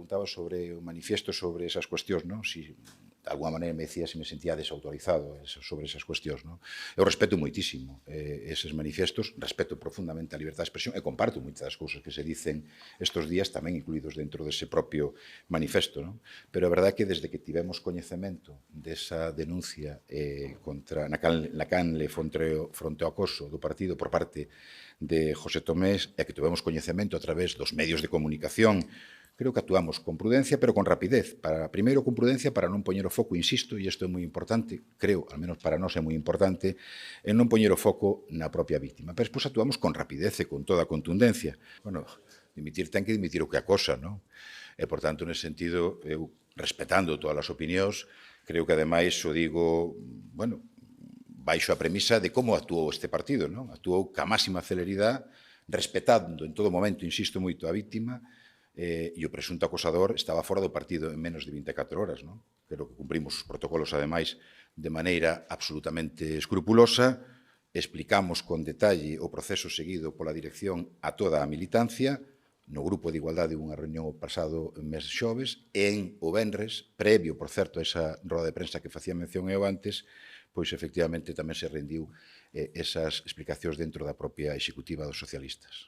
preguntaba sobre o manifiesto sobre esas cuestións, non? Si, de alguma maneira, me decía se me sentía desautorizado sobre esas cuestións, non? Eu respeto moitísimo eses manifiestos, respeto profundamente a libertad de expresión e comparto moitas das cousas que se dicen estes días tamén incluídos dentro dese propio manifesto, non? Pero a verdade é que desde que tivemos coñecemento desa denuncia na canle fronte ao acoso do partido por parte de José Tomés e que tivemos coñecemento a través dos medios de comunicación, creo que actuamos con prudencia, pero con rapidez. Primeiro, con prudencia para non poñer o foco, insisto, e isto é moi importante, creo, al menos para nós é moi importante, en non poñer o foco na propia víctima. Pero despois actuamos con rapidez e con toda a contundencia. Bueno, dimitir ten que dimitir o que acosa, non? E, por tanto, nese sentido, eu, respetando todas as opinións, creo que, ademais, o digo, bueno, baixo a premisa de como actuou este partido, non? Actuou ca máxima celeridade, respetando en todo momento, insisto moito, a víctima, e o presunto acosador estaba fora do partido en menos de 24 horas, non? Creo que cumprimos os protocolos, ademais, de maneira absolutamente escrupulosa, explicamos con detalle o proceso seguido pola dirección a toda a militancia, no Grupo de Igualdade unha reunión o pasado mes de xoves, e o venres, previo, por certo, a esa roda de prensa que facía mención eu antes, pois efectivamente tamén se rendiu esas explicacións dentro da propia executiva dos socialistas.